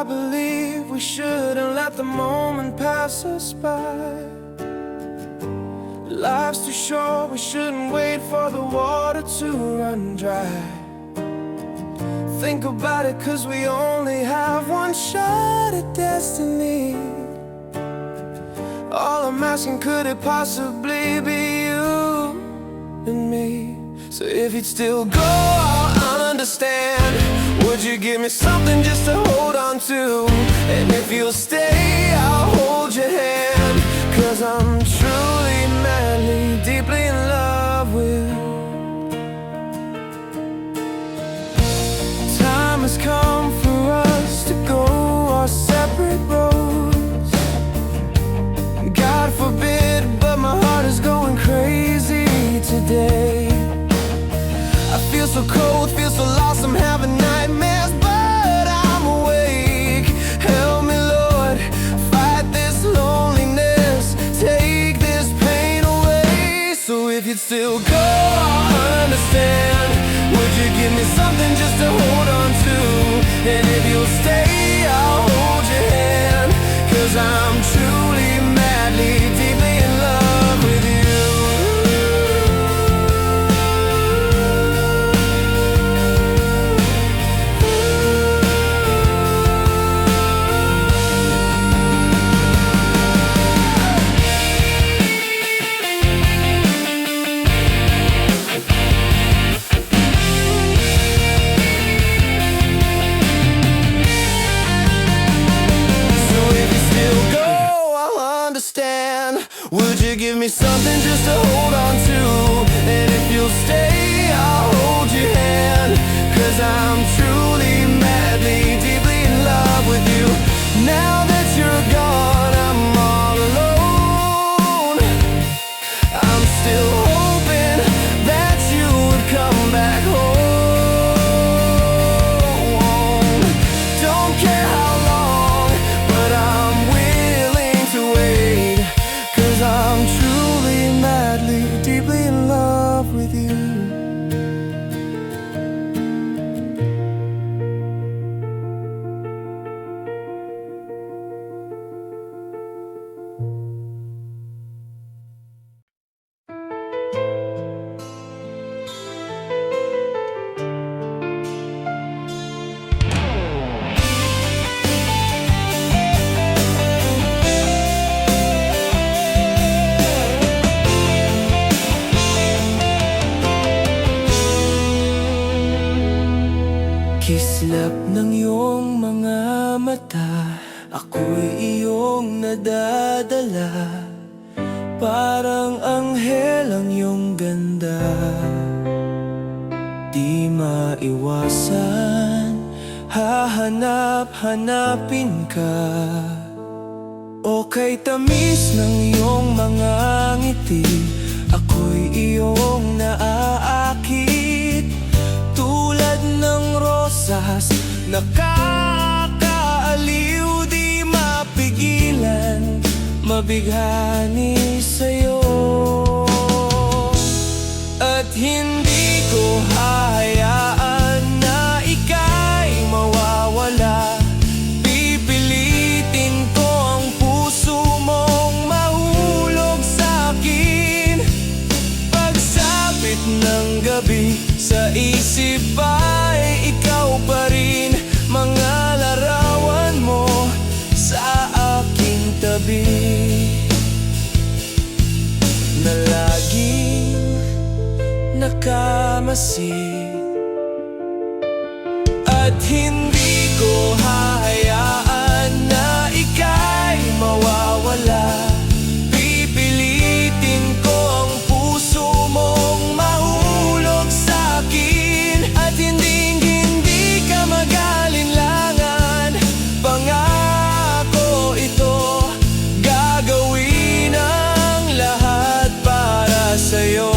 I believe we shouldn't let the moment pass us by. Life's too short, we shouldn't wait for the water to run dry. Think about it, 'cause we only have one shot at destiny. All I'm asking, could it possibly be you and me? So if you'd still go, I'll understand. Would you give me something just to hold on to? And if you'll stay, I'll hold your hand. 'Cause I'm truly, madly, deeply in love with you. Time has come for us to go our separate roads. God forbid, but my heart is going crazy today. I feel so cold, feel so lost, I'm having nightmares, but I'm awake. Help me, Lord, fight this loneliness, take this pain away. So if you'd still go, I'll understand. Would you give me something just to hold on to? And if you'll stay, I'll hold your hand. 'Cause I'm truly, madly, deeply in love with you. Would you give me something just to hold on to? And if you'll stay, I'll hold your hand. 'Cause I'm truly, madly, deeply in love with you. Now that you're gone, I'm all alone. I'm still hoping that you would come back home. Don't care how long, but I'm willing to wait. 'Cause I'm truly, madly, deeply in love with you. Kislap ng iyong mga mata, ako'y iyong nadadala. Parang anghel ang iyong ganda, di maiwasan, hahanap-hanapin ka. O kay tamis ng iyong mga ngiti, ako'y iyong naaakit. Tulad ng rosas, nakakaaliw, di mapigilan, mabighani sa'yo. At hindi ko hahayaan na ika'y mawawala. Pipilitin ko ang puso mong mahulog sa'kin. Pagsapit ng gabi, sa isip ay ikaw pa rin. Mga larawan mo sa aking tabi, na laging nakamasid. At hindi ko hahayaan na ika'y mawawala. Pipilitin ko ang puso mong mahulog sa'kin. At hindi ka mag-alinlangan. Pangako ito, gagawin ang lahat para sa'yo.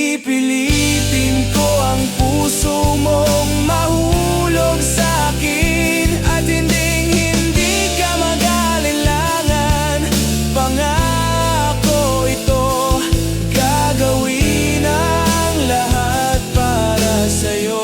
Pipilitin ko ang puso mong mahulog sa'kin, at hindi ka mag-alinlangan. Pangako ito, gagawin ang lahat para sa'yo.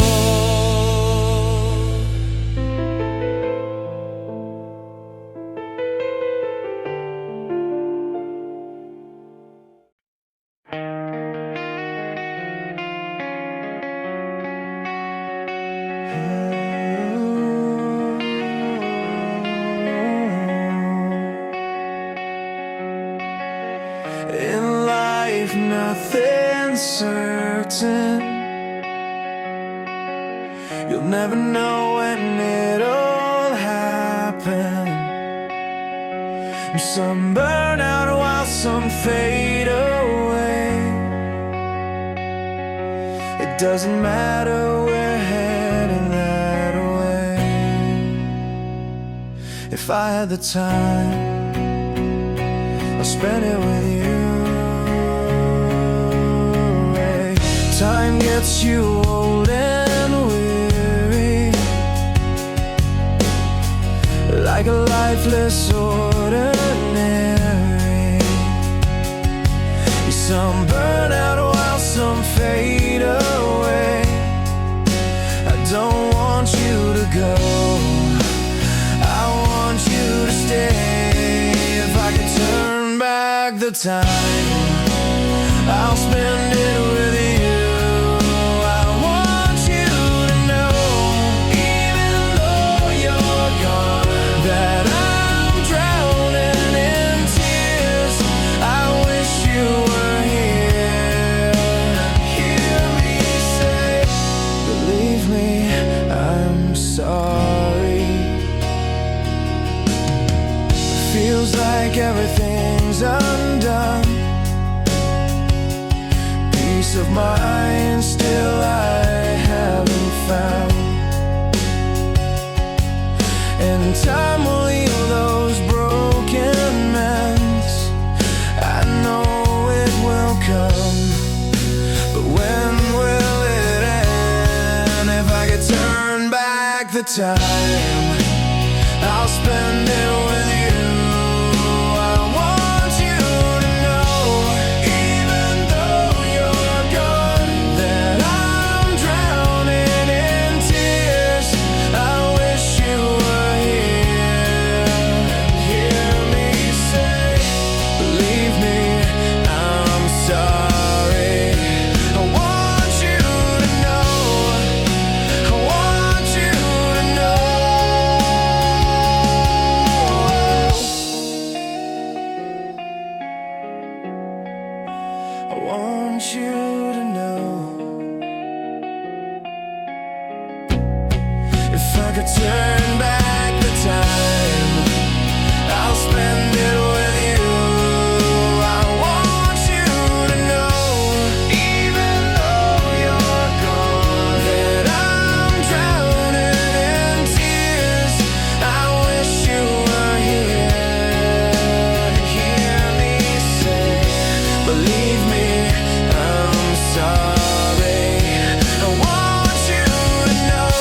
In life, nothing's certain. You'll never know when it'll happen. Some burn out while some fade away. It doesn't matter, we're heading that way. If I had the time, I'll spend it with you. Time gets you old and weary, like a lifeless ordinary. Some burn out while some fade away. I don't want you to go, I want you to stay. If I could turn back the time, I'll spend it with you. I want you to know, even though you're gone, that I'm drowning in tears. I wish you were here. Hear me say, believe me, I'm sorry. Feels like everything's undone. Peace of mind still I haven't found. And time will heal those broken mends. I know it will come, but when will it end? If I could turn back the time, I'll spend it with you. I want you to know, even though you're gone, that I'm drowning in tears. I wish you were here. Hear me say, believe me, I'm sorry. I want you to know, I want you to know. I want you to know. If I could turn back the time, I'll spend it with you. I want you to know, even though you're gone, that I'm drowning in tears. I wish you were here. Hear me say, believe me, I'm sorry. I want you to know,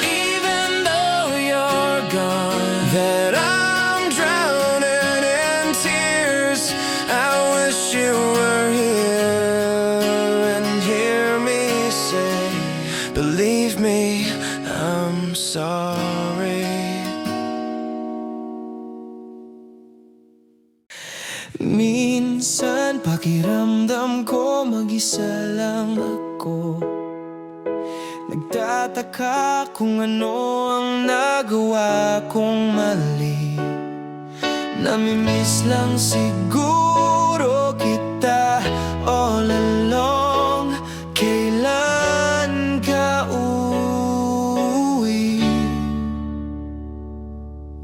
even though you're gone, that I'm drowning in tears. I wish you were here. And hear me say, believe me, I'm sorry. Minsan pakiramdam ko mag-isa lang ako. Nagtataka kung ano ang nagawa kong mali. Namimiss lang siguro kita all along. Kailan ka uuwi?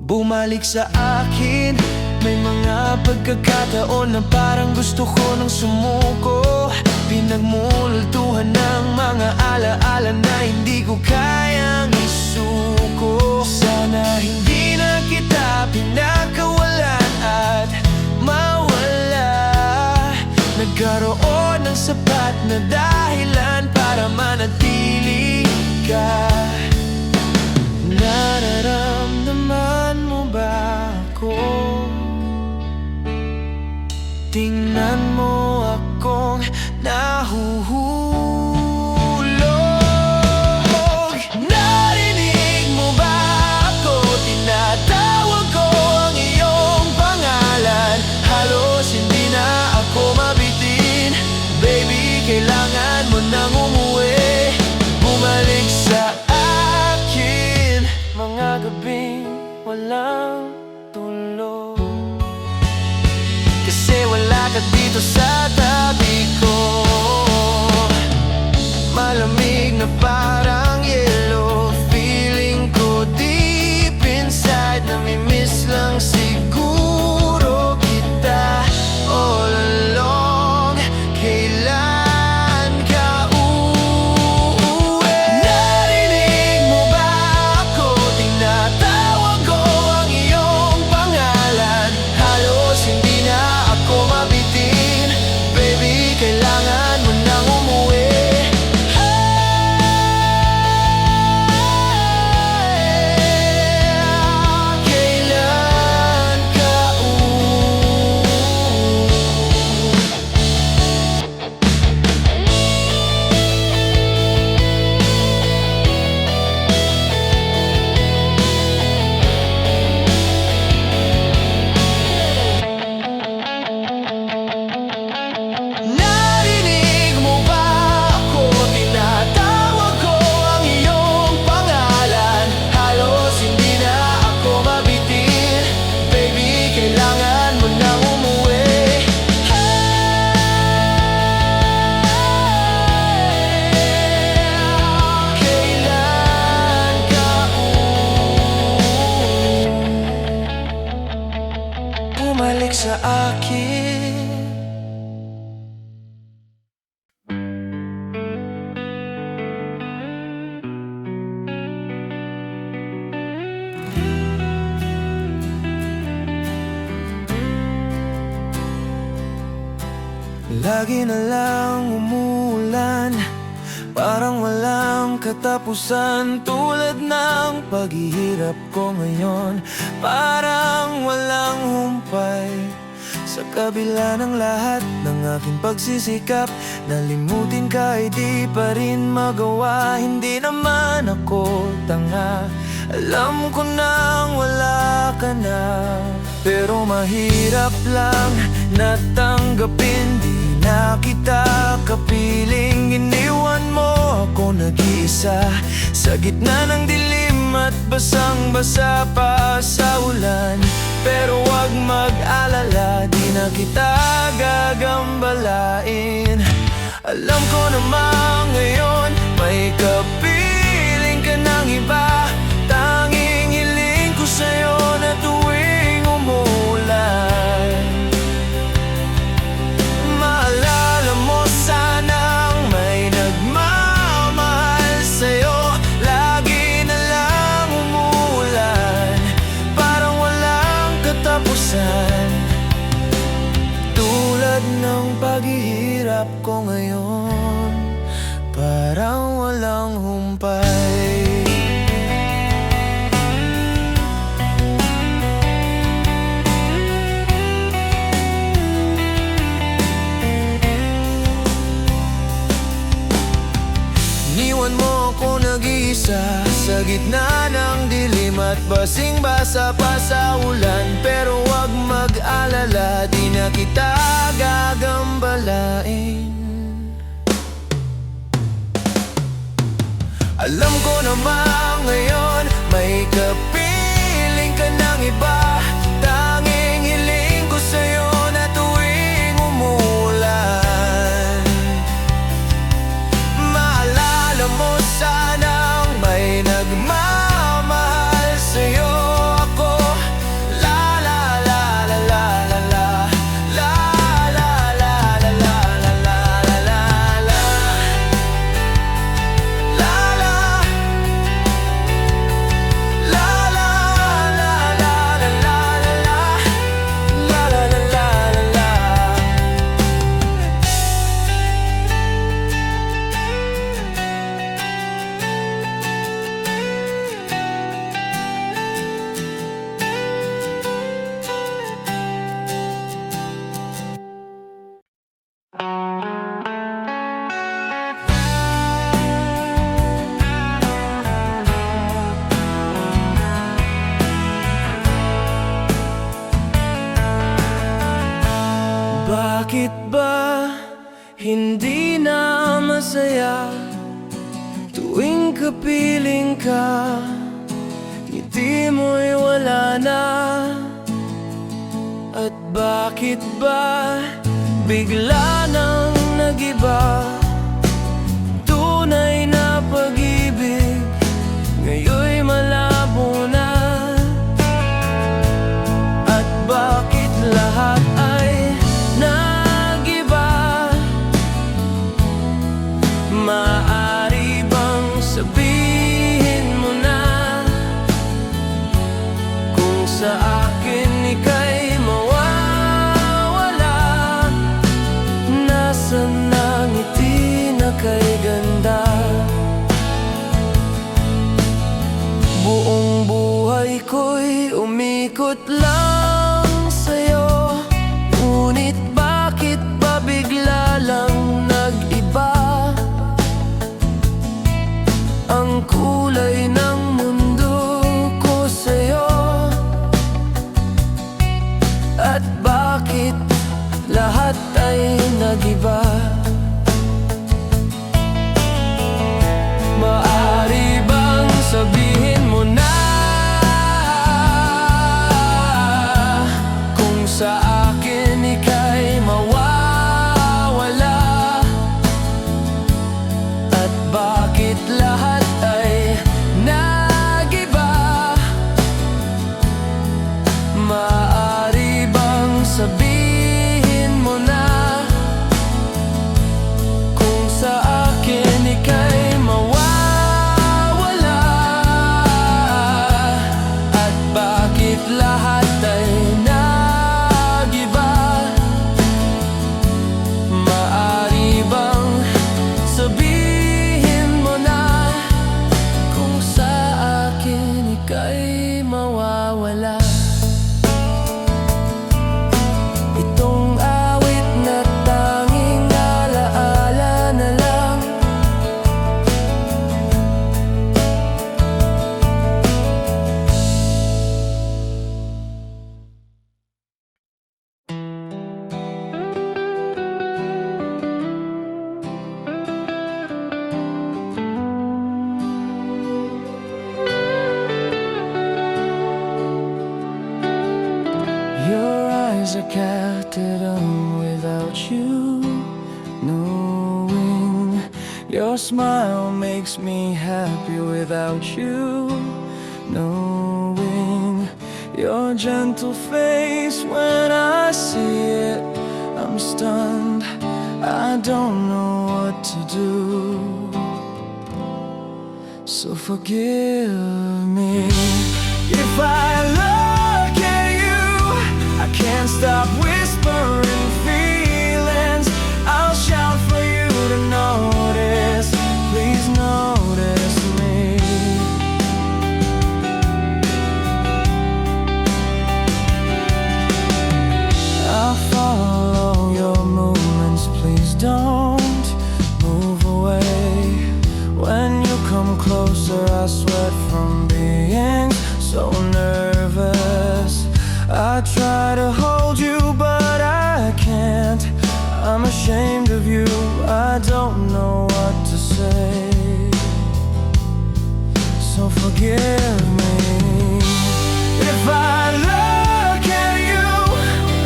Bumalik sa akin. May mga pagkakataon na parang gusto ko nang sumuko. Pinagmultuhan ng mga alaala na hindi ko kayang isuko. Sana hindi na kita pinakawalan at mawala. Nagkaroon ng sapat na dahilan para manatili ka. Nararamdaman mo ba ako? Tingnan mo akong nahuhulog. Narinig mo ba ako? Tinatawag ko ang iyong pangalan. Halos hindi na ako mabitin. Baby, kailangan mo nang umuwi. Bumalik sa akin. Mga gabing walang tulog, kasi wala ka dito sa tabi ko. Malamig na parang yelo. Feeling ko deep inside, namimiss lang siguro kita all along. Kailan ka uuwi? Narinig mo ba ako? Tinatawag ko ang iyong pangalan. Halos hindi na ako mabitin. Baby, kailangan mo nang umuwi. Kailan ka Narinig mo ba ako? Tinatawag ko ang iyong pangalan. Halos hindi na ako mabitin. Baby, kailangan mo nang umuwi. Kailan ka bumalik sa akin? Lagi na lang umuulan, parang walang katapusan. Tulad ng paghihirap ko ngayon, parang walang humpay. Sa kabila ng lahat ng aking pagsisikap, nalimutin ka ay di pa rin magawa. Hindi naman ako tanga, alam ko nang wala ka na. Pero mahirap lang natanggapin, di na kita kapiling. Iniwan mo ako nag-iisa sa gitna ng dilim at basang-basa pa sa ulan. Pero wag mag-alala, di na kita gagambalain. Alam ko naman ngayon may kapiling ka ng iba. Tanging hiling ko sa'yo na tuwing umulan, maalala mo sanang may nagmamahal sa'yo. Lagi na lang umulan, parang walang katapusan. Tulad ng paghihirap ko ngayon, parang walang humpay. Iniwan mo ako nag-iisa sa gitna ng dilim at basing-basa pa sa ulan. Pero wag mag-alala, di na kita gagambalain. Alam ko naman ngayon may kapiling ka ng iba. Tanging hiling ko sa'yo na tuwing umulan, maalala mo sanang may nagmamahal sa'yo. Ako la la la la la la la la la la la la la la la la la la la Tuwing kapiling ka, ngiti mo'y wala na. At bakit ba bigla nang nag-iba? Tunay na pag-ibig ngayon'y malabo na. At bakit lahat ay nag-iba? Maaari bang sabihin mo na kung sa akin ika'y mawawala? Nasaan ang ngiti na kay ganda? Buong buhay ko'y umikot lang sa'yo, ngunit bakit ba bigla lang nag-iba ang kulay ng mundo ko sa'yo? At bakit lahat ay nag-iba? Maaari bang sabihin mo na kung sa akin ika'y mawawala? At bakit lahat ay nag-iba? Maaari bang sabihin mo na kung sa akin ika'y mawawala? At bakit lahat ay nag-iba? Maaari bang sabihin mo na kung sa akin ika'y mawawala? Itong awit na tanging alaala na lang. Your eyes are captured without you knowing. Your smile makes me happy without you knowing. Your gentle face, when I see it, I'm stunned. I don't know what to do. So forgive me if I look at you. I can't stop whispering feelings. I'll shout for you to notice. Please notice me. I'll follow your movements. Please don't move away. When you come closer, I sweat from being so nervous. I try to hold you, but I can't. I'm ashamed of you, I don't know what to say. So forgive me if I look at you.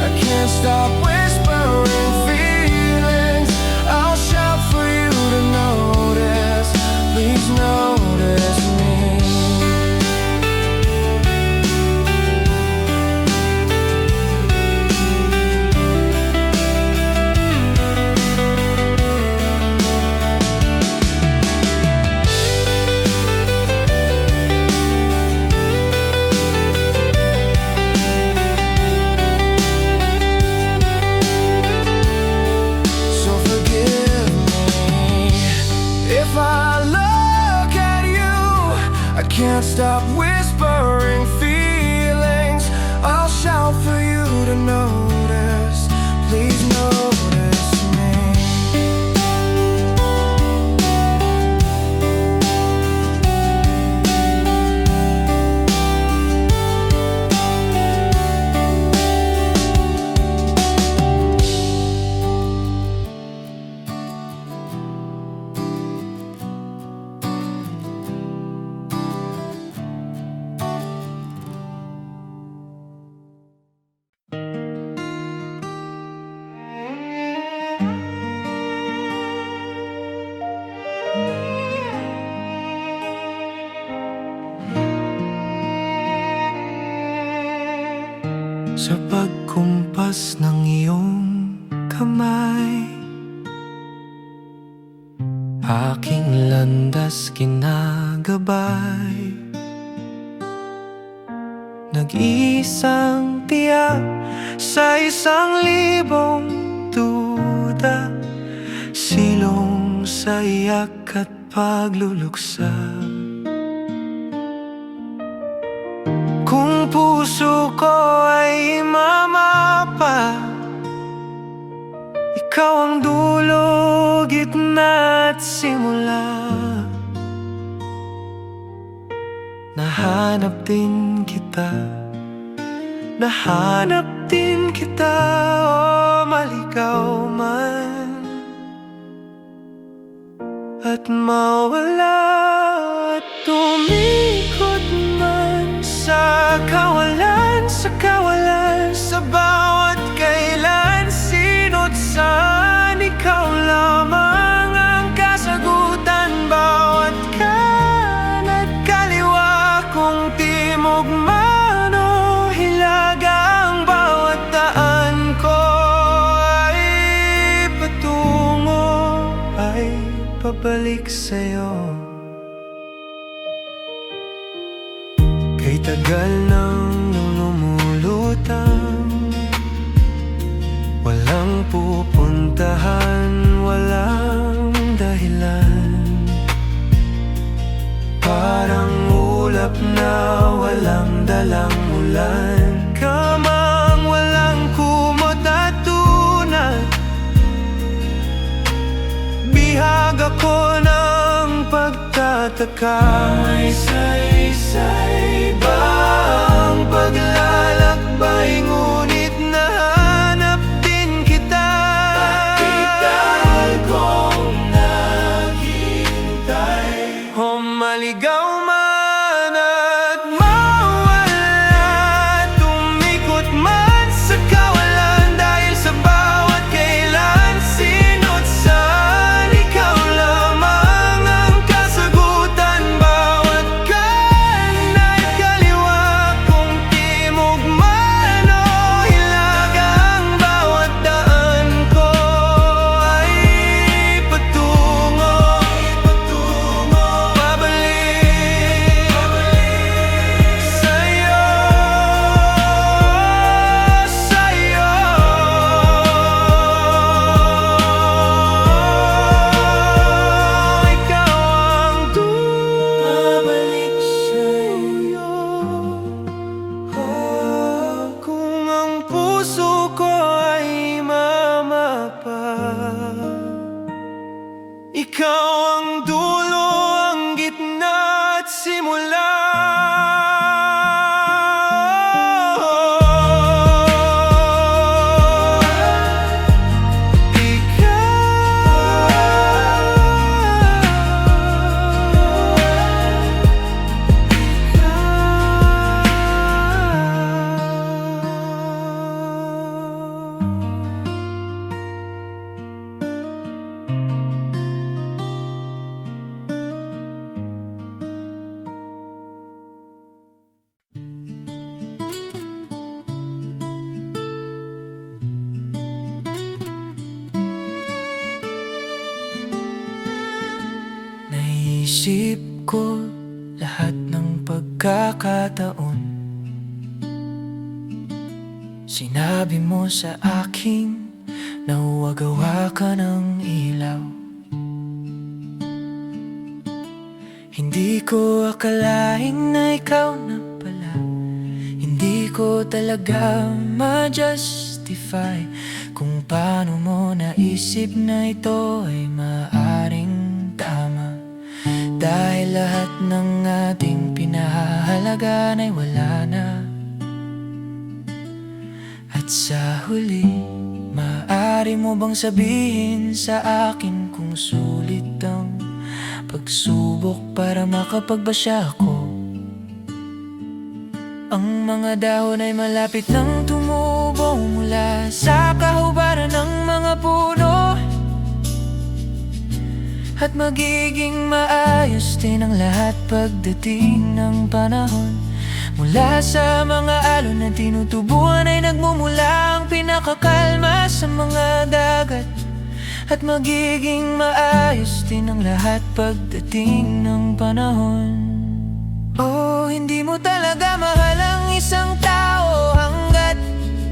I can't stop whispering feelings. I'll shout for you to notice. Please notice me. Can't stop whispering feelings. I'll shout for you to notice. Please notice me. sa pagkumpas ng iyong kamay. Aking landas kinagabay, nag-iisang tiyak sa 1,000 duda, silong sa iyak at pagluluksa. Kung puso ko ay mamapa, ikaw ang dulo, gitna at simula. Nahanap din kita, nahanap din kita, o maligaw man at mawala at tumikot man sa kawalan, sa kawalan, sa bawat kailan, sino't saan, ikaw lamang ang kasagutan. Bawat kanan at kaliwa, kung timog man o hilaga, ang bawat daan ko ay patungo, ay pabalik sa'yo. Kay tagal nang lumulutang, walang pupuntahan, walang dahilan. Parang ulap na walang dalang ulan, kamang walang kumot at tunay. Bihag ako ng pagtataka, may saysay ba ang paglalakbay, ngunit nahanap din kita. Tagal kong naghihintay, o maligaw man at mawala, tumikot man sa kawalan, dahil sa bawat kailan, sino't saan, ikaw lamang ang kasagutan. Bawat kanan at kaliwa, kung timog man o hilaga, ang bawat daan ko ay patungo, pabalik sa'yo, sa'yo. Ikaw ang pabalik sa'yo. Kung ang puso ko ay mamapa, ikaw ang dulo, ang gitna at simula. Naisip ko lahat ng pagkakataon, sinabi mo sa akin na huwag hawakan ng ilaw. Hindi ko akalain na ikaw na pala, hindi ko talaga ma-justify kung paano mo naisip na ito ay maaring tama. Dahil lahat ng ating pinahalagaan ay wala na, at sa huli, maaari mo bang sabihin sa akin kung sulit ang pagsubok para makapagbasya ako? Ang mga dahon ay malapit nang tumubo mula sa kahubaran ng mga puno, at magiging maayos din ang lahat pagdating ng panahon. Mula sa mga alon na tinutubuan ay nagmumula ang pinakakalma sa mga dagat. At magiging maayos din ang lahat pagdating ng panahon. Oh, hindi mo talaga mahal ang isang tao hanggat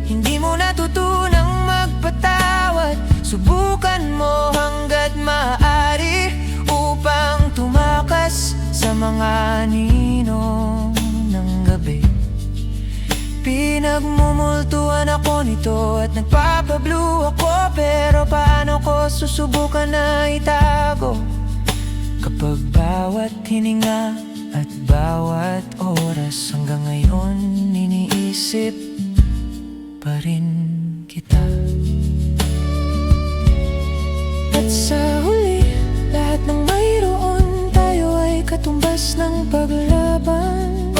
hindi mo natutunang magpatawad. Subukan mo hanggat maaari upang tumakas sa mga ninong ng gabi. Pinagmumultuan ako nito at nagpapablue ako, pero paano ko susubukan na itago kapag bawat hininga at bawat oras hanggang ngayon iniisip pa rin kita. At sa huli, lahat ng mayroon tayo ay katumbas ng paglaban.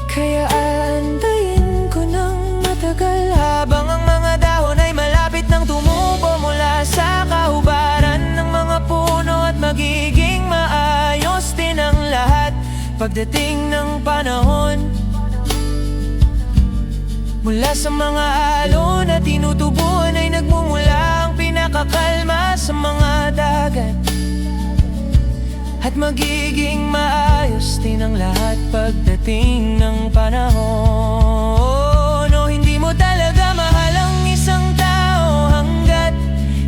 Kaya aantayin ko ng matagal habang ang mga dahon ay malapit nang tumubo mula sa kahubaran ng mga puno. At magiging maayos din ang lahat pagdating ng panahon. Mula sa mga alon na tinutubuan ay nagmumula ang pinakakalma sa mga dagat. At magiging maayos din ang lahat pagdating ng panahon. O hindi mo talaga mahal ang isang tao hanggat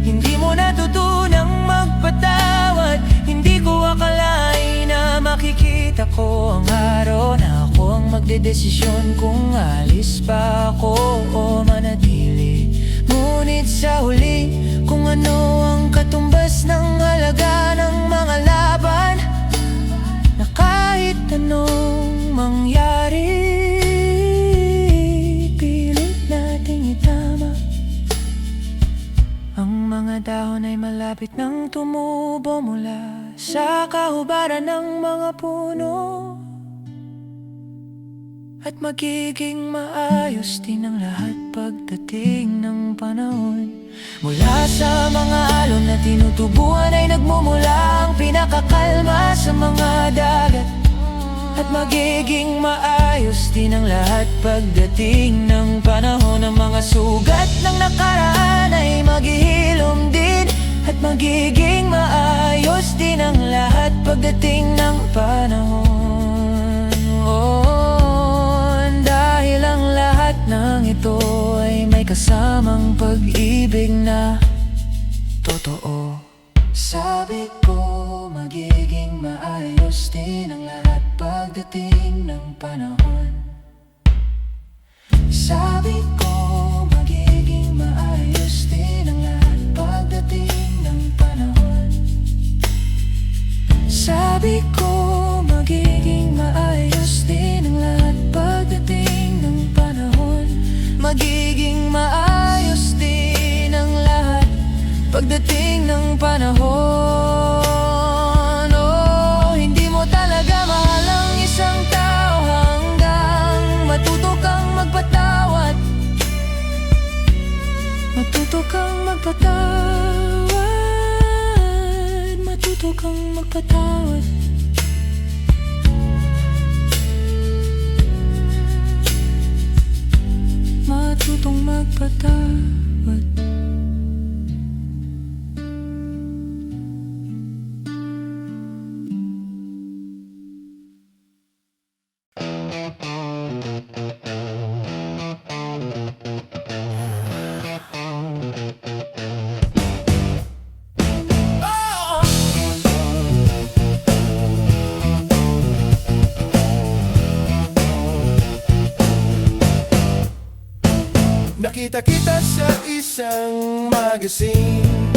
hindi mo natutunang magpatawad. Hindi ko akalain na makikita ko ang araw na ako ang magdedesisyon kung alis pa ako o manatili. Ngunit sa huli, kung ano ang katumbas ng halaga ng mga laban, na kahit anong mangyari, pilit nating itama. Ang mga dahon ay malapit nang tumubo mula sa kahubaran ng mga puno. At magiging maayos din ang lahat pagdating ng panahon. Mula sa mga alon na tinutubuan ay nagmumula ang pinakakalma sa mga dagat. At magiging maayos din ang lahat pagdating ng panahon. Ang mga sugat ng nakaraan ay maghihilom din. At magiging maayos din ang lahat pagdating ng panahon. Dahil ang lahat ng ito ay may kasamang pag-ibig na totoo. Sabi ko magiging maayos din ang lahat pagdating ng panahon. Sabi ko magiging maayos din ang lahat pagdating ng panahon. Sabi ko magiging maayos din ang lahat pagdating ng panahon. Magiging maayos din ang lahat pagdating ng panahon. Oh, hindi mo talaga mahal ang isang tao hanggang matuto kang magpatawad. Matuto kang magpatawad. Matuto kang magpatawad. Matutong magpatawad. Nakita-kita sa isang magazine,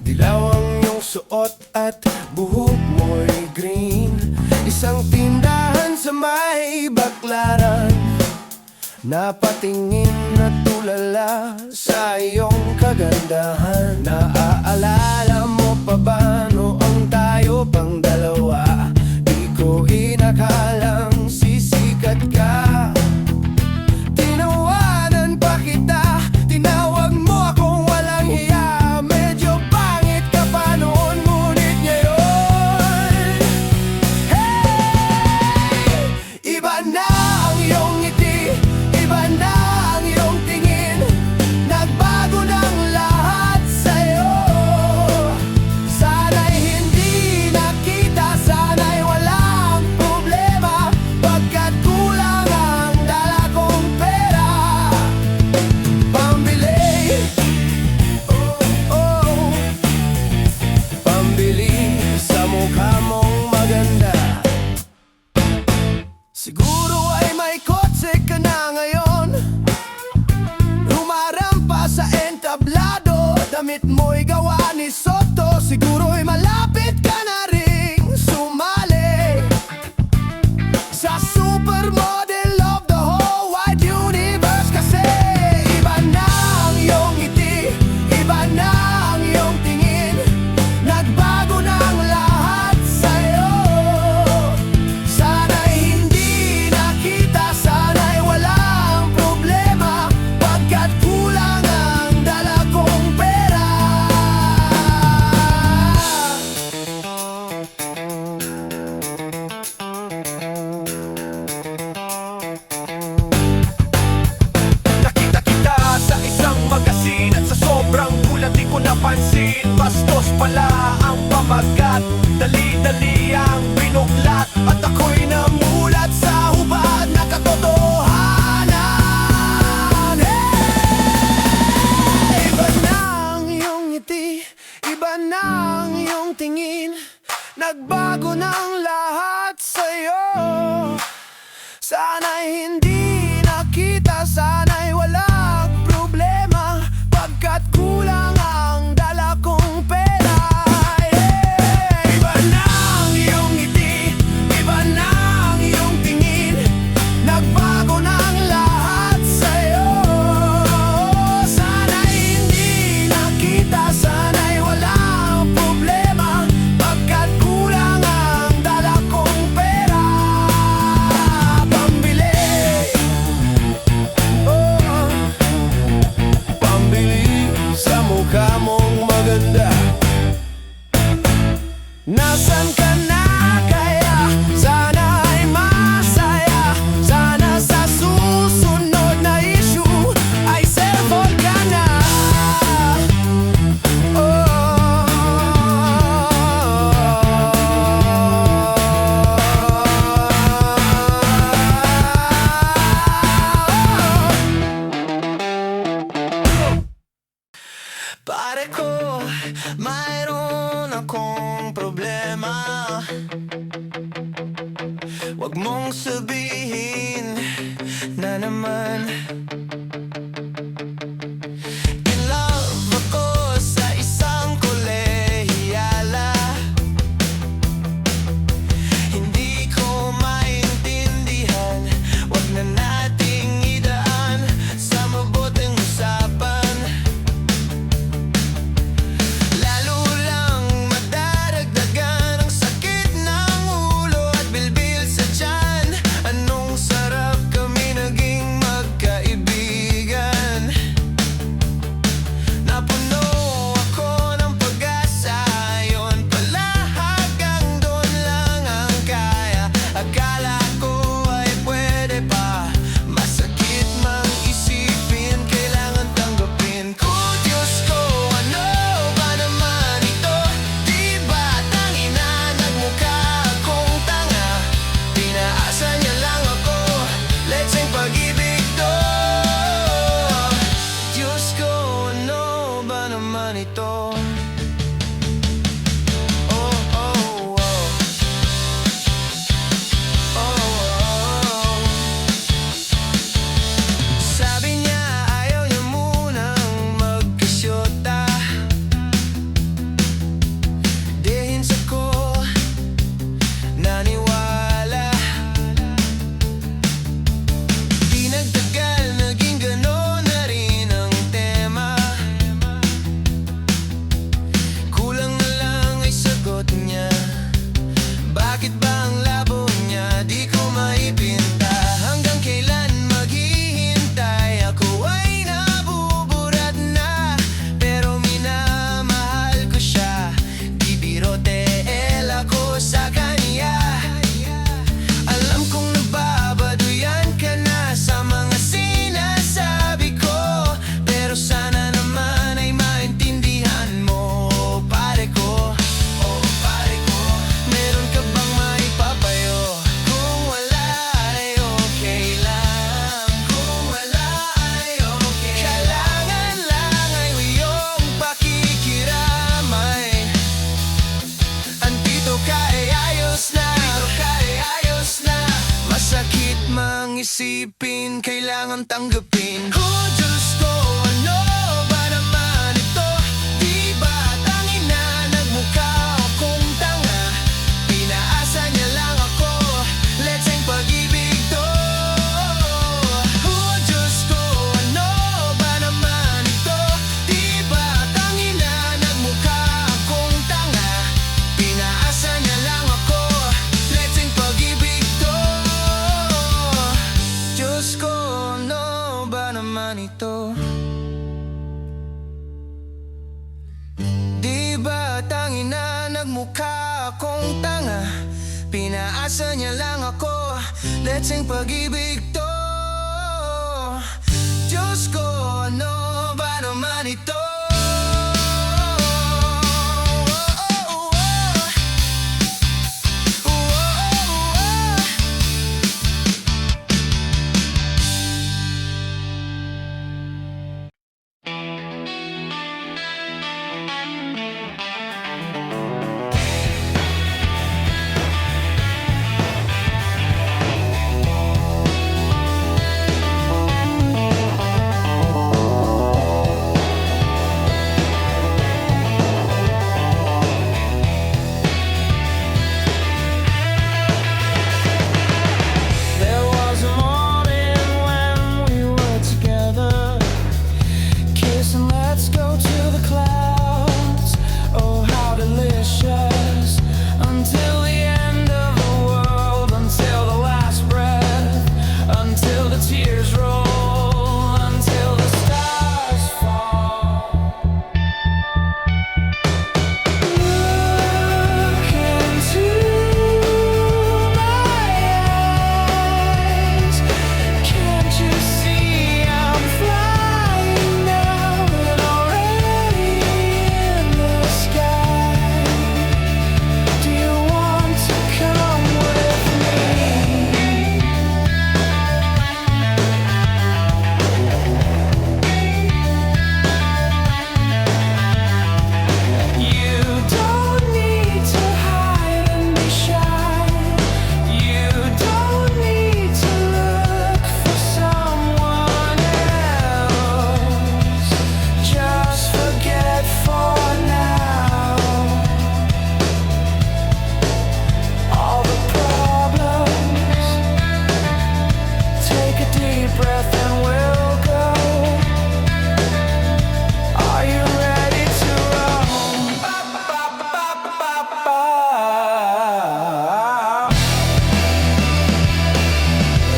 dilaw ang iyong suot at buhok mo'y green. Isang tindahan sa may Baklaran, napatingin na tulala sa iyong kagandahan. Naaalala mo pa ba noong tayo pang dalawa? Di ko inakalang sisikat ka. Tinawanan pa kita, tinawag mo akong walang hiya. Medyo pangit ka pa noon, ngunit ngayon, hey! gamit mo'y gawa ni Soto, siguro'y malapit ka na ring sumali sa supermodel of the whole wide universe. Kasi iba na ang iyong ngiti, iba na ang iyong tingin, nagbago na ang lahat sa'yo. Sana'y hindi nakita, sana'y walang problema, pagkat kulang ang dala kong pera. Nakita kita sa isang magasin at sa sobrang gulat di ko napansin, bastos pala ang pamagat, dali-dali ang binuklat, at ako'y namulat sa hubad na katotohanan. Hey! Iba na ang iyong ngiti, iba na ang iyong tingin, nagbago na ang lahat sa'yo. Sana'y hindi nakita, sana'y walang problema, pagkat kulang ang dala kong pera. Yeah! Iba na ang iyong ngiti, iba na ang iyong tingin, nagbago na ang lahat sa'yo. Sana'y hindi nakita, sana'y walang problema, pagkat kulang ang dala kong pera. Pambili, oh, pambili sa mukha mong maganda. Nasaan ka na kaya? Sana ay masaya, sana sa susunod na issue ay cellphone ka na. Pare ko, mayroon akong problema. Huwag mong sabihin na naman. In love ako sa isang kolehiyala. Hindi ko maintindihan, huwag na nating idaan sa mabuting usapan. Lalo lang madaragdagan ang sakit ng ulo at bilbil sa tiyan. Anong sarap kami naging magkaibigan. Napuno ako ng pag-asa, yun pala hanggang doon lang ang kaya. Akala ko ay pwede pa, masakit mang isipin, kailangan tanggapin ko. Diyos ko, ano ba naman ito? Di ba tangina, nagmukha akong tanga? Pinaasa niya lang ako, letseng pag-ibig to. Diyos ko, ano ba naman ito? Oh, oh, oh. Oh, oh. Sabi niya ayaw niya munang magkasyota. Dehins ako, naniwala. Di nagtagal, naging gano'n na rin ang tema. Kulang na lang ay sagot niya. Bakit ba ang labo niya di ko maipinta? Hanggang kailan maghihintay? Ako ay nabuburat na, pero minamahal ko siya. Di birotel ako sa kanya. Alam kong nababaduyan ka na sa mga sinasabi ko, pero sana naman ay maintindihan mo, pare ko. Oh, pare ko, meron ka bang maipapayo? Kung wala ay okay lang, kung wala ay okay. Kailangan lang ay iyong pakikiramay. Andito ka ay ayos na, masakit mang isipin, kailangan tanggapin. Oh Diyos ko, ano ba naman ito? Di mukha akong tanga. Pinaasa niya lang ako, letseng pag-ibig to. Diyos ko, ano ba naman ito? There was a morning when we were together, kissing, let's go to the clouds. Oh, how delicious. Until the end of the world, until the last breath, until the tears roll, until the stars fall. Look into my eyes. Can't you see I'm flying now and already in the sky? Do you want to come with me? You don't need to hide and be shy. You don't need to look for someone else. Just forget for now all the problems. Take a deep breath and we'll go. Are you ready to roam?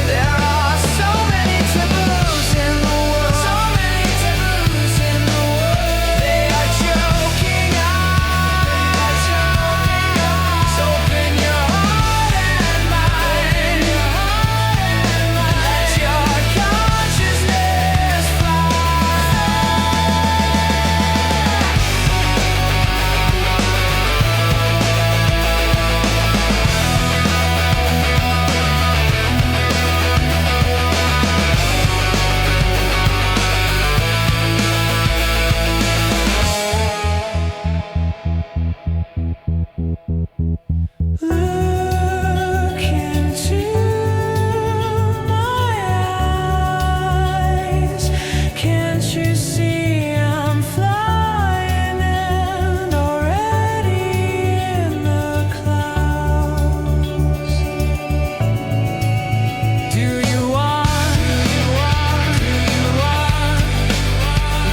There are so many taboos in the world. So many taboos in the world. They are choking us. So open your heart and mind. Let your consciousness fly. Look into my eyes. Can't you see I'm flying and already in the clouds? Do you want? Do you want? Do you want?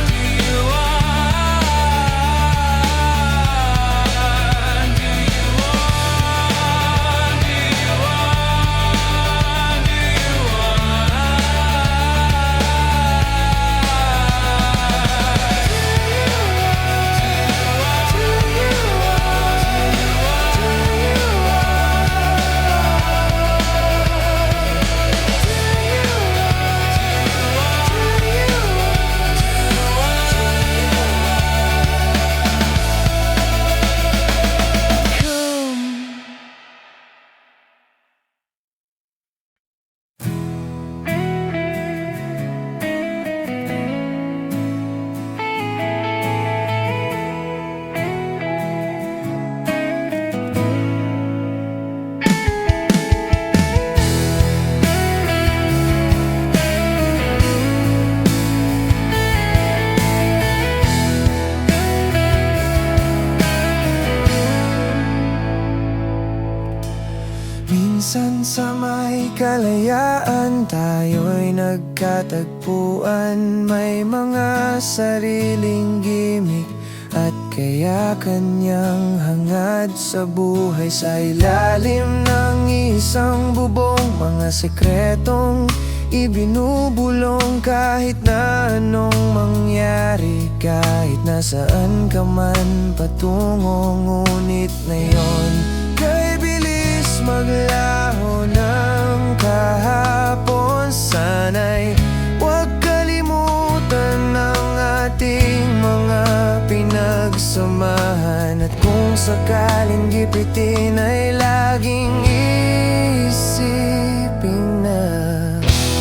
Do you want? Do you Minsan sa may kalayaan tayo'y nagkatagpuan. May mga sariling gimik at kaya kanyang hangad sa buhay. Sa ilalim ng isang bubong, mga sekretong ibinubulong. Kahit na anong mangyari, kahit nasaan ka man patungo, ngunit may sakaling gipitin ay laging isipin na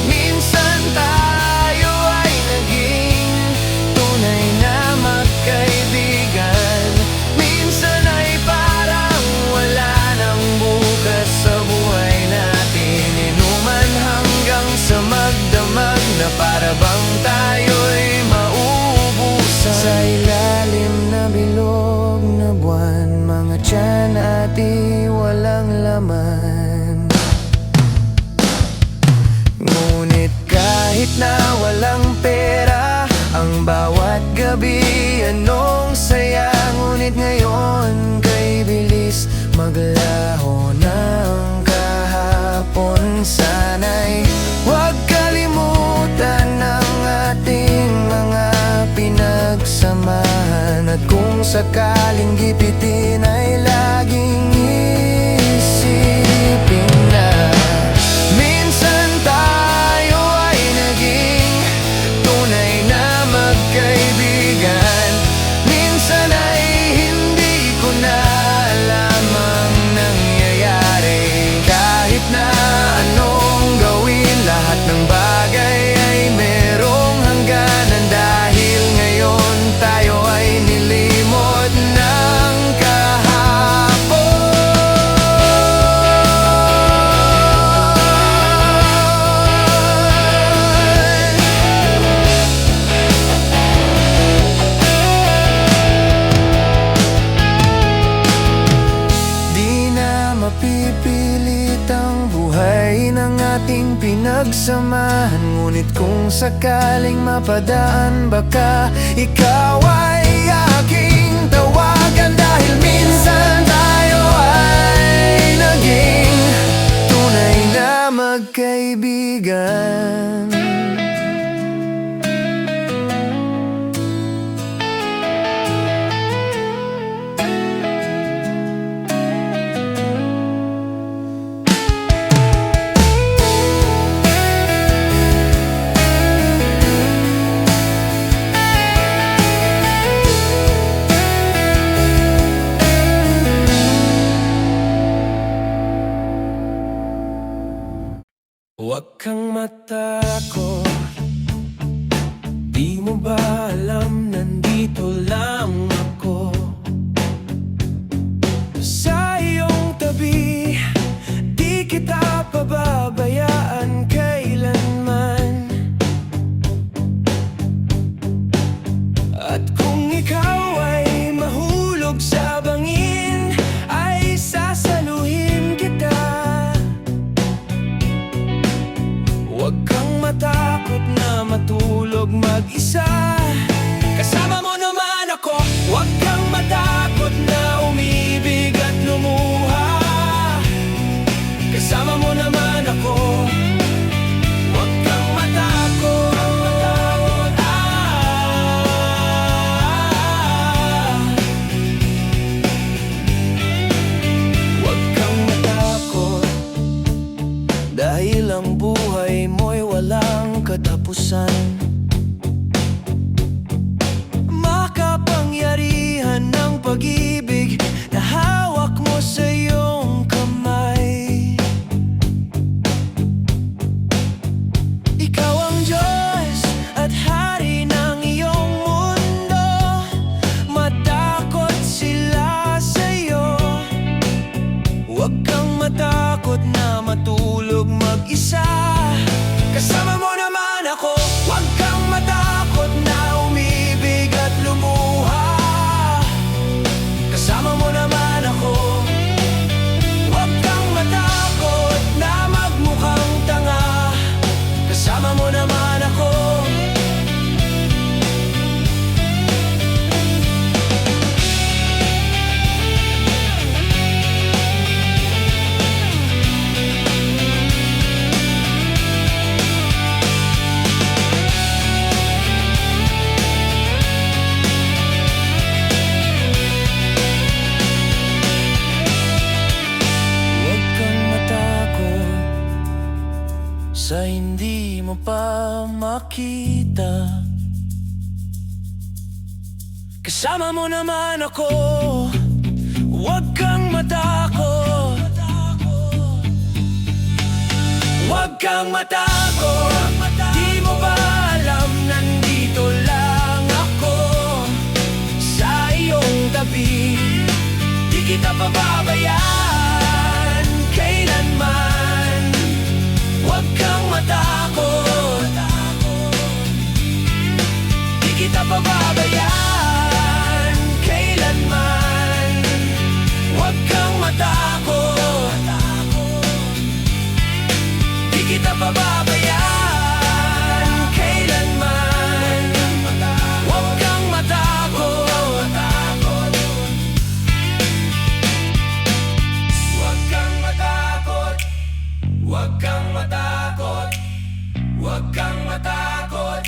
minsan tayo ay naging tunay na magkaibigan. Minsan ay parang wala nang bukas sa buhay natin. Inuman hanggang sa magdamag na para bang tayo'y mauubusan. Sa ilalim na bilog na buwan, mga tiyan at walang laman. Ngunit kahit na walang pera, ang bawat gabi anong saya. Ngunit ngayon kay bilis maglaho ng kahapon. Sana'y huwag kalimutan ang ating mga pinagsamahan. At kung sakaling gipitin ay laging isipin na minsan tayo ay naging tunay na magkaibigan. Minsan ay hindi ko na alam ang nangyayari. Kahit na anong gawin, lahat ng bagay ay merong hangganan. Dahil ngayon tayo ay nilimot ng kahapon. Di na mapipilit ang buhay ng ating pinagsamahan. Ngunit kung sakaling mapadaan, baka ikaw ay aking tawagan. Dahil minsan tayo ay naging tunay na magkaibigan. Huwag kang matakot, di mo ba alam nandito lang ako sa iyong tabi. Di kita pababayaan kailanman. At kung ikaw ay mahulog sa bangin, ay sasaluhin kita. Huwag kang matakot na matulog mag-isa. Kasama mo naman ako. Huwag kang matakot na umibig at lumuha. Kasama mo naman ako. Huwag kang matakot, Huwag kang matakot, dahil ang buhay mo'y walang katapusan. Makapangyarihan ng pag-ibig na hawak mo sa iyong kamay. Ikaw ang Diyos at hari ng iyong mundo. Matakot sila sa iyo. Huwag kang matakot na matulog mag-isa. Kasama mo naman ako. Huwag kang matakot na umibig at lumuha. Kasama mo naman ako. Huwag kang matakot na magmukhang tanga. Kasama mo naman ako. Huwag kang matakot sa hindi mo pa makita. Kasama mo naman ako. Huwag kang matakot. Huwag kang matakot. Di mo ba alam, nandito lang ako sa iyong tabi. Di kita pababayaan kailanman. Huwag kang matakot. Di kita pababayaan kailanman. Huwag kang matakot. Di kita pababayaan kailanman. Huwag kang matakot. Huwag kang matakot. Huwag kang matakot. Huwag kang matakot.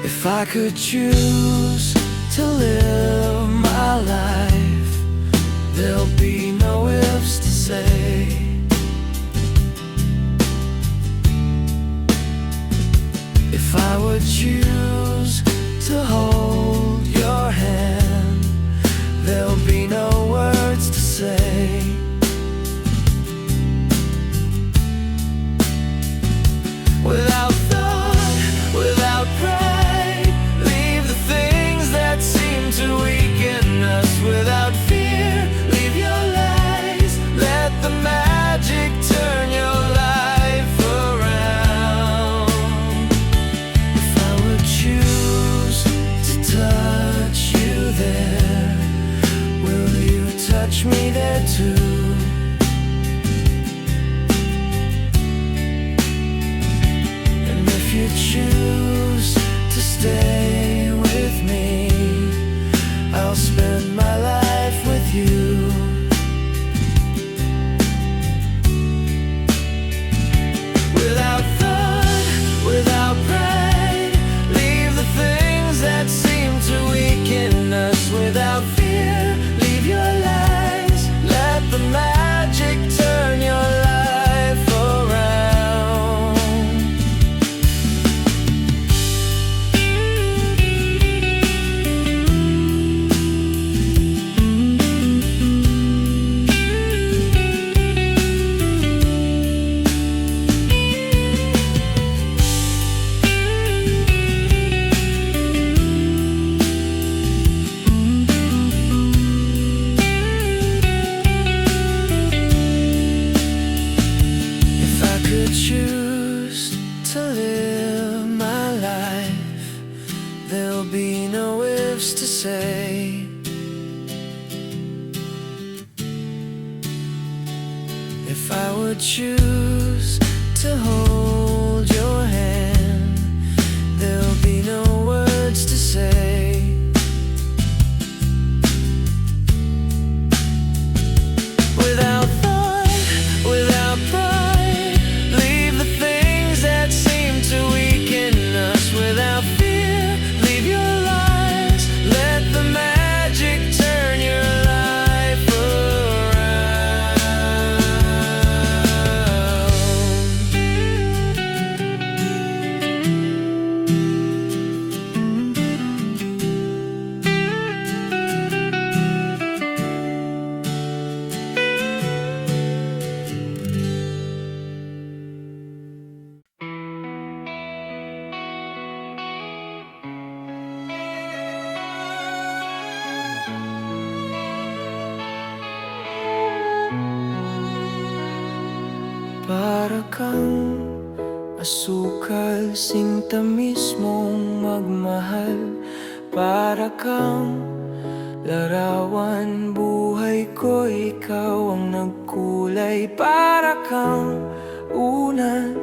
If I could choose to live my life, there'll be no ifs to say. If I would choose to hold your hand, there'll be no words to say. Without thought, without pride, leave the things that seem to weaken us. Without fear, leave your lies. Let the magic turn your life around. If I would choose to touch you there, will you touch me there too? If you choose to stay with me, I'll spend my life with you. Without thought, without pride, leave the things that seem to weaken us. Without fear, leave your lies. Let the magic turn your life around. If I could choose to live my life, there'll be no ifs to say. If I would choose to hold your hand, there'll be no words to say. Without thought, without pride, leave the things that seem to weaken us. Without fear, leave your lies. Let the magic turn your life Para kang asukal, sinta mismong magmahal. Para kang larawan, buhay ko, ikaw ang nagkulay. Para kang unan,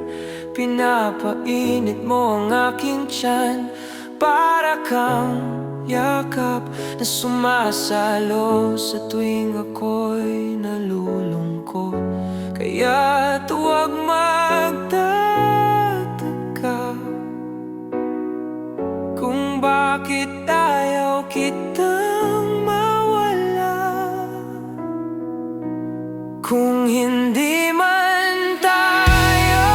pinapainit mo ang aking tiyan. Para kang yakap na sumasalo sa tuwing ako'y nalulungkot. Kaya't huwag magtataka kung bakit ayaw kitang mawala. Kung hindi man tayo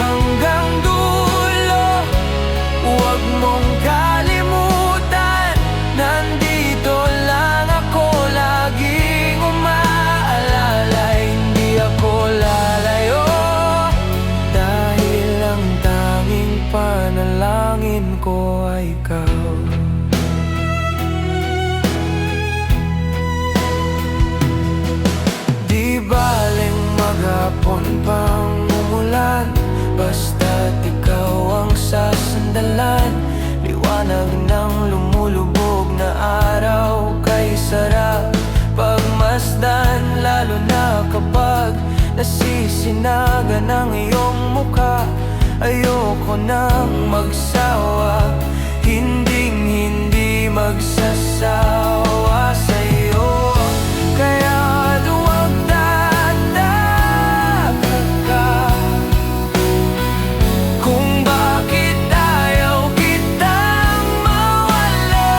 hanggang dulo, huwag mong kalimutan, nandito lang ako laging umaalala. Hindi ako lalayo, dahil ang tanging panalangin ko ay ikaw. Di baling maghapon pang umulan, basta't ikaw ang sasandalan. Liwanag ng lumulubog na araw, kay sarap pagmasdan. Lalo na kapag nasisinaga ng iyong mukha, ayoko nang magsawa, hindi magsasawa sa'yo. Kaya huwag tataka ka kung bakit ayaw kitang mawala.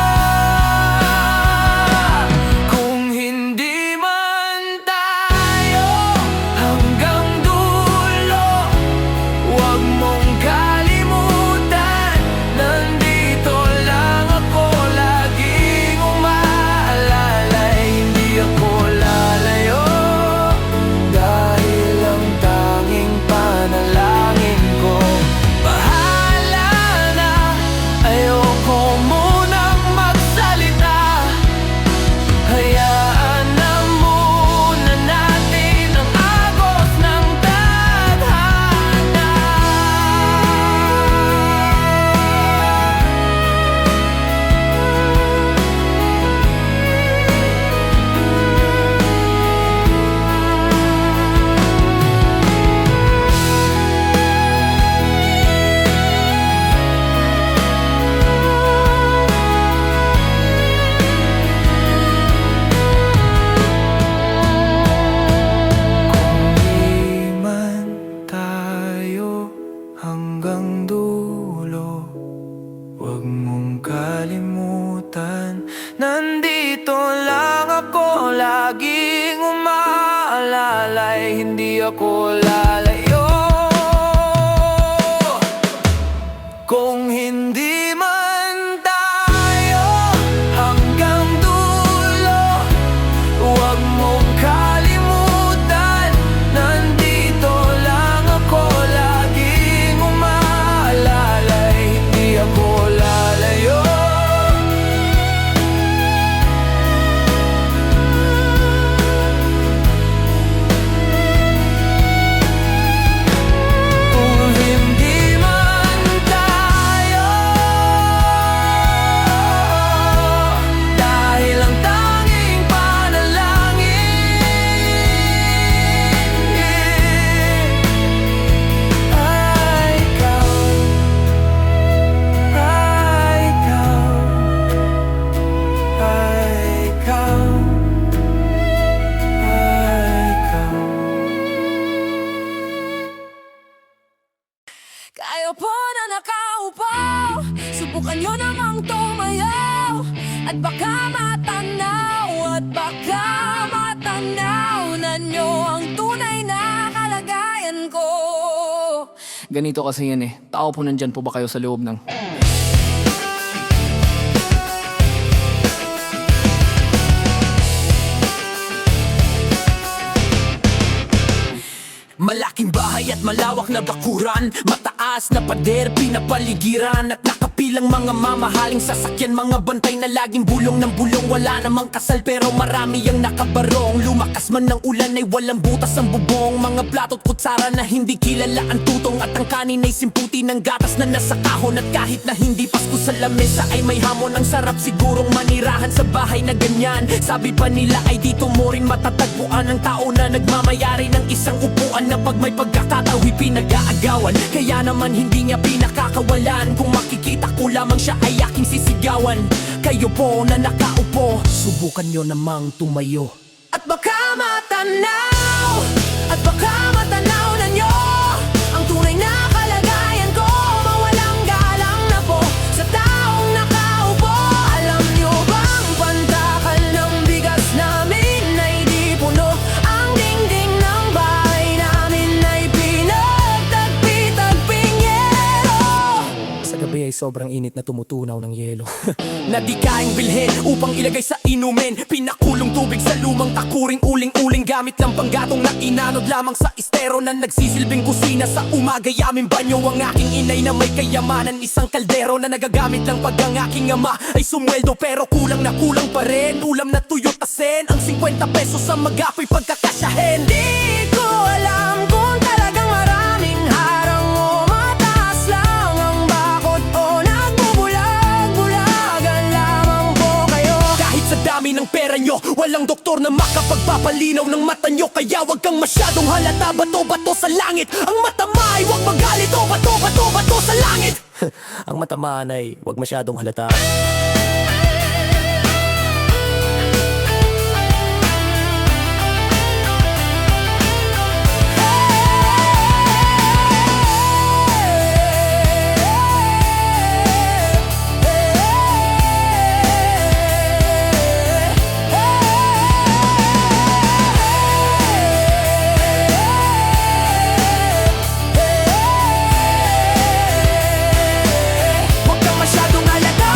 Kung hindi man tayo hanggang dulo, huwag mong kalimutan, nandito lang ako laging umaalala. Hindi ako lalayo, dahil ang tanging panalangin ko. Bahala na, ayoko munang magsalita. Hayaan na muna natin ang agos ng tadhana. Di man tayo hanggang dulo, huwag mong kalimutan, nandito lang ako laging umaalala. Hindi ako lalayo, kung hindi man tayo hanggang dulo, huwag mong kalimutan, nandito lang ako laging umaalala. Hindi ako lalayo. Kung hindi man tayo, dahil ang tanging panalangin ay ikaw, ay ikaw, ay ikaw, ay ikaw. Kayo po na nakaupo, subukan nyo namang tumayo. At baka matanaw na nyo ang tunay na kalagayan ko. Ganito kasi yan eh. Tao po, nandyan po ba kayo sa loob ng... Malaking bahay at malawak na bakuran, mataas na pader, pinapaligiran at nakapilang mga mamahaling sasakyan. Mga bantay na laging bulong ng bulong, wala namang kasal pero marami ang nakabarong. Lumakas man ng ulan ay walang butas ang bubong, mga plato't kutsara na hindi kilala ang tutong. At ang kanin ay simputi ng gatas na nasa kahon. At kahit na hindi Pasko sa lamesa ay may hamon. Ang sarap sigurong manirahan sa bahay na ganyan. Sabi pa nila ay dito mo rin matatagpuan ang tao na nagmamayari ng isang upuan, na pag may pagkakatao'y pinag-aagawan. Kaya naman hindi niya pinakakawalan, kung makikita ko lamang siya ay aking sisigawan. Kayo po na nakaupo, subukan nyo namang tumayo. At baka matanaw, at baka matanaw na nyo ang tunay na kalagayan ko. Mawalang galang na po sa taong nakaupo. Alam nyo bang pantakal ng bigas namin ay di puno? Ang dingding sobrang init na tumutunaw ng yelo. Na di kaing bilhin upang ilagay sa inumin. Pinakulong tubig sa lumang takuring uling-uling. Gamit lang panggatong na inanod lamang sa estero na nagsisilbing kusina sa umaga. Yaming banyo ang aking inay na may kayamanan. Isang kaldero na nagagamit lang pag ang aking ama ay sumweldo. Pero kulang na kulang pa rin. Ulam na tuyo tasen. Ang 50 pesos sa magapoy pagkakasyahin. Di ko alam kung talagang maraming harang o mataas lang ang bakod o nagbubulag-bulagan lamang po kayo. Kahit sa dami ng pera nyo, walang doktor na makapagpapalinaw ng mata nyo. Kaya wag kang masyadong halata. Bato-bato sa langit. Ang matama ay wag magalit o bato-bato-bato sa langit. Ang matamaan ay huwag masyadong halata. Wag kang masyadong halata.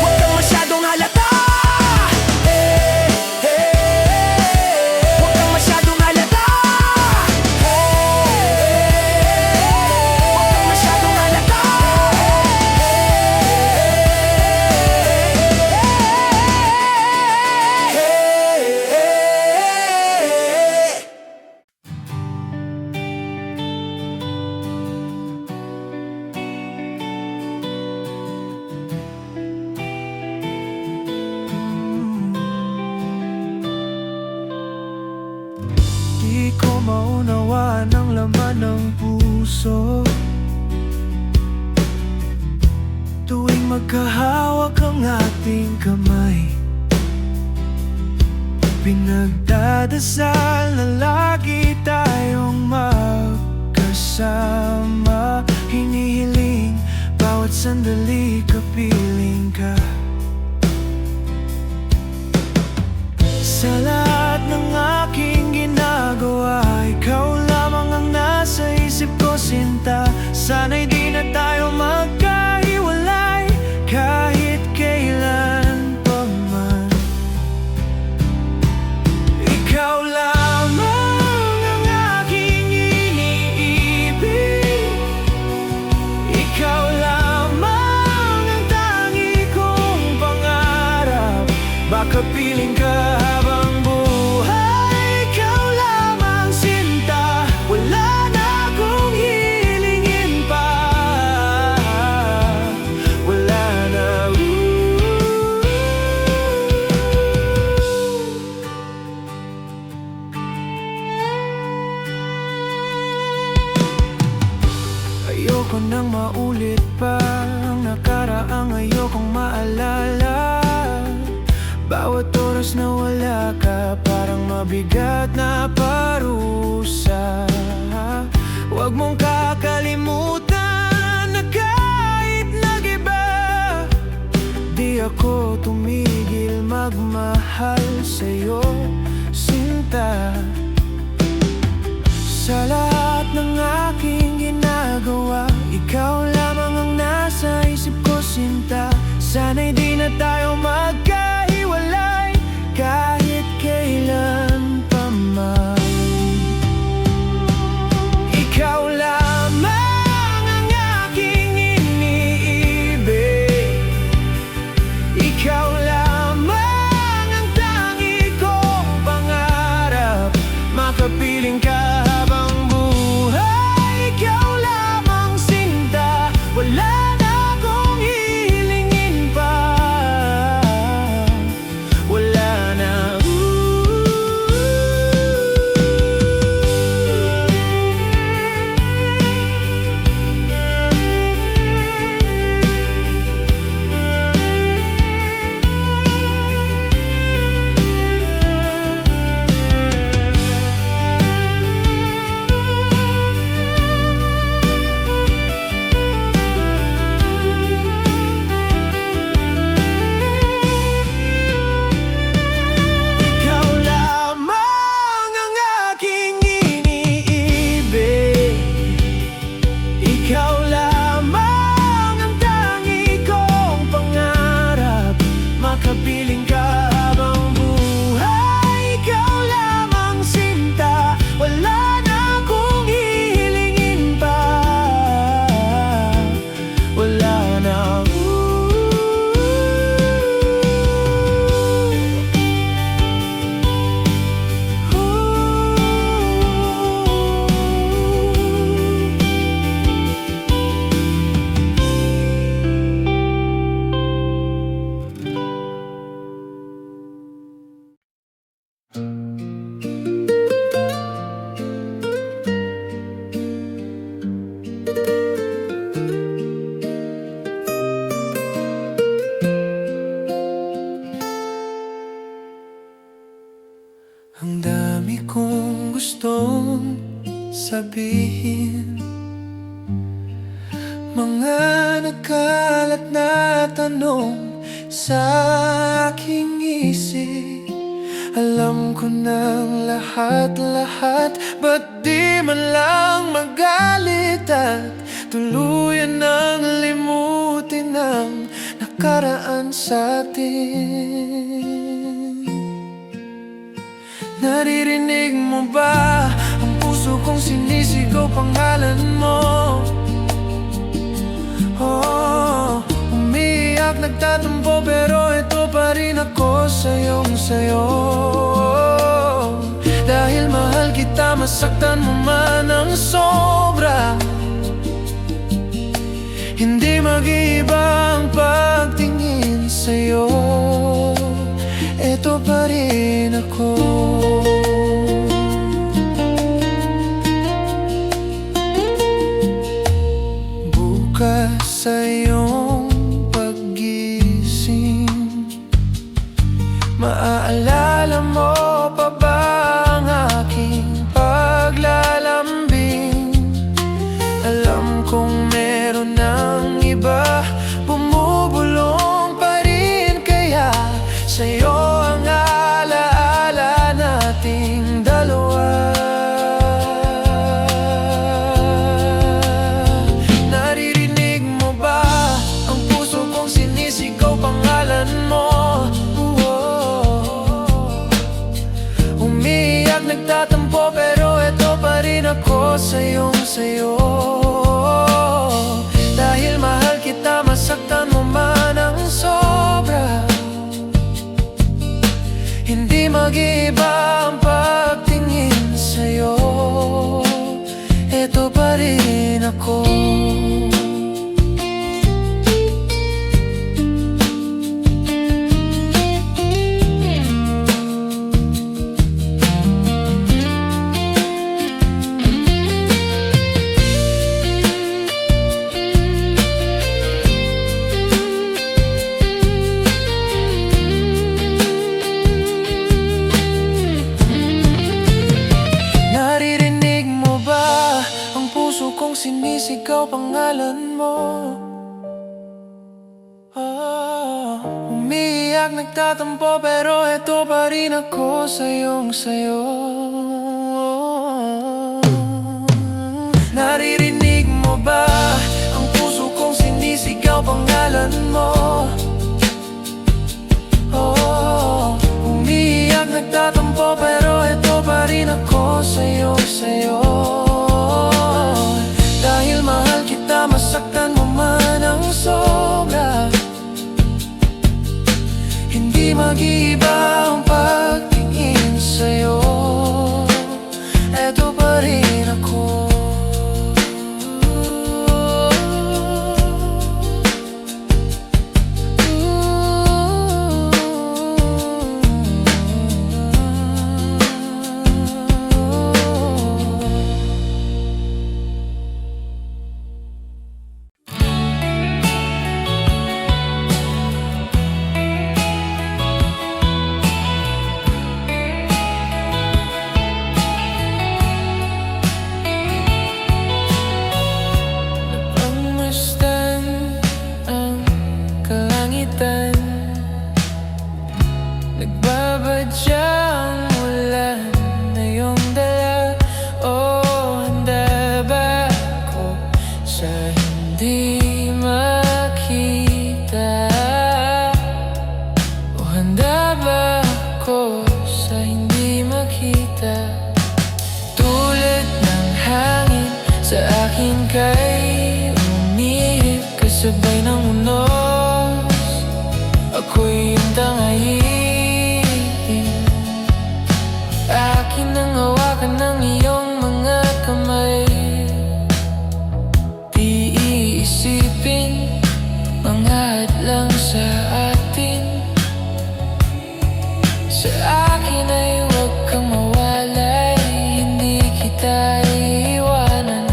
Wag kang masyadong halata. Wag kang masyadong halata. Wag kang masyadong halata. Di ko maunawa ng laman ng puso tuwing magkahawak ang ating kamay. Pinagdadasal na lagi tayong magkasama. Hinihiling bawat sandali kapiling ka. Sa lahat ng aking ginagawa, ikaw lamang ang nasa isip ko, sinta. Sana'y di na tayo magkahiwalay kahit kailan pa man. Ikaw lamang ang aking iniibig. Ikaw lamang ang tangi kong pangarap. Baka piling ka habang buhay, ikaw lamang sinta. Wala na akong hilingin pa. Wala na. Ayoko nang maulit pa ang nakaraang ayokong maalala. Bawat oras na wala ka, parang mabigat na parusa. Huwag mong kakalimutan na kahit nag-iba, di ako tumigil magmahal sa'yo, sinta. Sa lahat ng aking ginagawa, ikaw lamang ang nasa isip ko, sinta. Sana'y di na tayo magkahiwalay kahit kailan pa man. Ikaw lamang ang aking iniibig. Ikaw lamang ang tangi kong pangarap. Makapiling ka habang buhay. Ang dami kong gustong sabihin, mga nagkalat na tanong sa aking isip. Alam ko ng lahat-lahat, ba't di man lang magalit at tuluyan ng limutin ang nakaraan sa atin? Naririnig mo ba ang puso kong sinisigaw pangalan mo? Oh, umiiyak, nagtatampo, pero ito pa rin ako sayong sayo. Dahil mahal kita, masaktan mo man ng sobra. Hindi mag-iiba ang pagtingin sa'yo. Ito pa rin ako. Bukas sa iyong paggising, maaalala mo pa ba ang aking paglalambing? Alam kong meron ng iba, bumubulong pa rin, kaya sa'yo ang alaala nating dalawa. Naririnig mo ba ang puso kong sinisigaw pangalan mo? Umiiyak, nagtatampo, pero ito pa rin ako sayong sayo. Dahil mahal kita, masaktan mo man ang sobra. Hindi mag-iiba ang pagtingin sa'yo. Ito pa rin ako. Naririnig mo ba ang puso kong sinisigaw pangalan mo? Umiiyak, nagtatampo, pero ito pa rin ako sayong sayo. Naririnig mo ba ang puso kong sinisigaw pangalan mo? Umiiyak, nagtatampo, pero ito pa rin ako sayong sayo. Dahil mahal kita, masaktan mo man ang sobra. Hindi mag-iiba ang pagtingin sa'yo. Eto pa rin ako. Nagbabadyang ulan na iyong dala. Oh, handa ba ako sa hindi makita? Oh, handa ba ako sa hindi makita? Tulad ng hangin sa akin kay umihip, kasabay ng unos. Ako'y iyong tangayin. Akin ang hawakan ng iyong mga kamay. Di iisipin mga hadlang sa atin. Sa akin ay huwag kang mawalay, hindi kita iiwanan.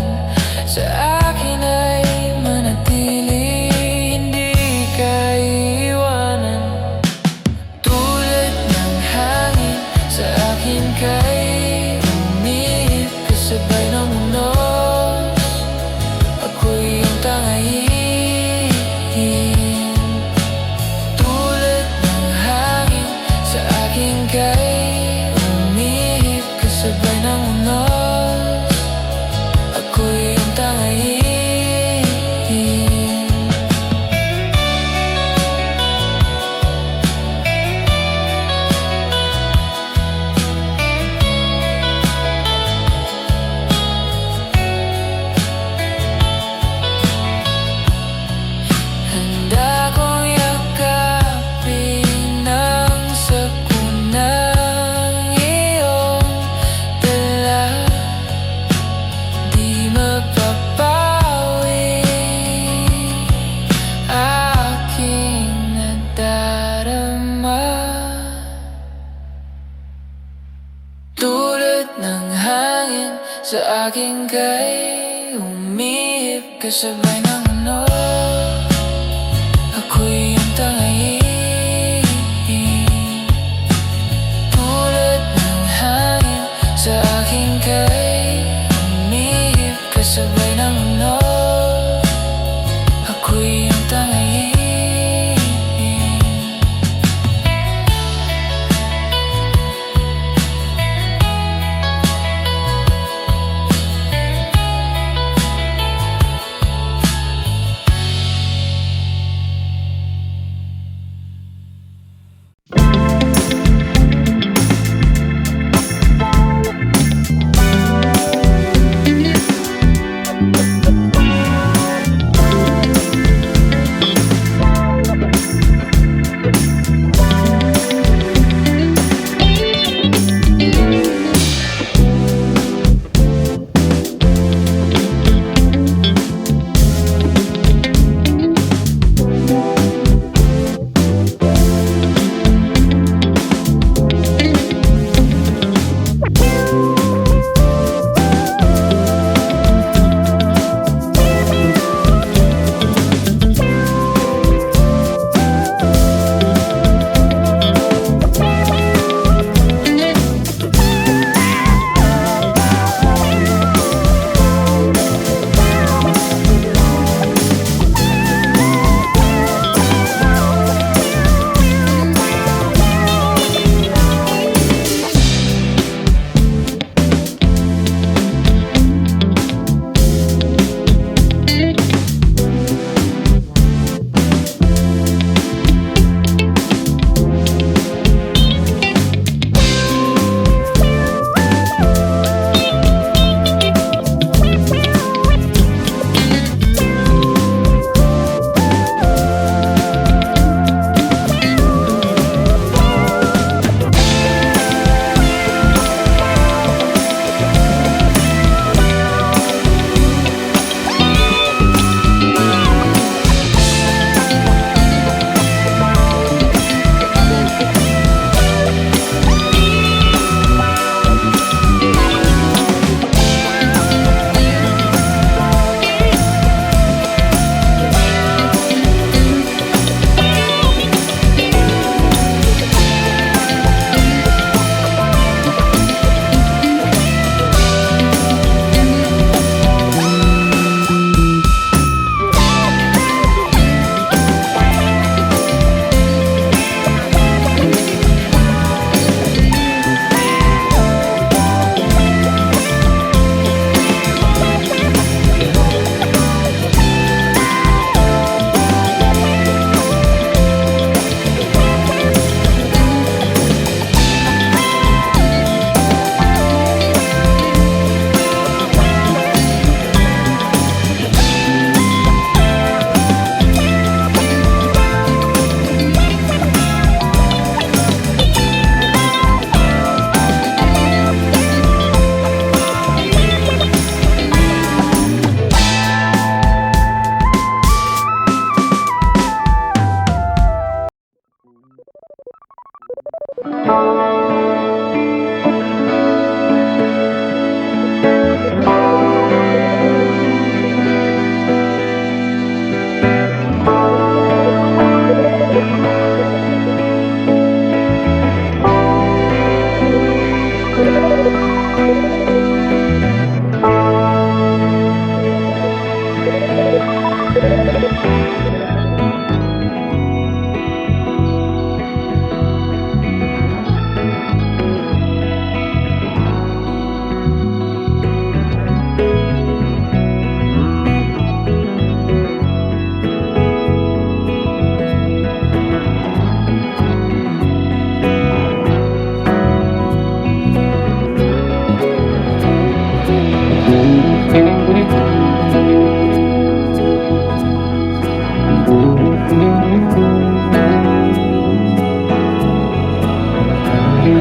Sa akin ay manatili, hindi ka iiwanan. Tulad ng hangin sa akin ka kay umihip kasabay ng unos. Ako'y iyong tangayin. Handa kong yakapin ang sakunang iyong dala. Di mapapawi aking nadarama. Tulad ng hangin sa aking kay umihip kasabay ng unos. Ako'y iyong tangayin. Tulad ng hangin sa aking kay umihip kasabay ng unos. Ako'y iyong tangayin.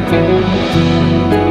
Thank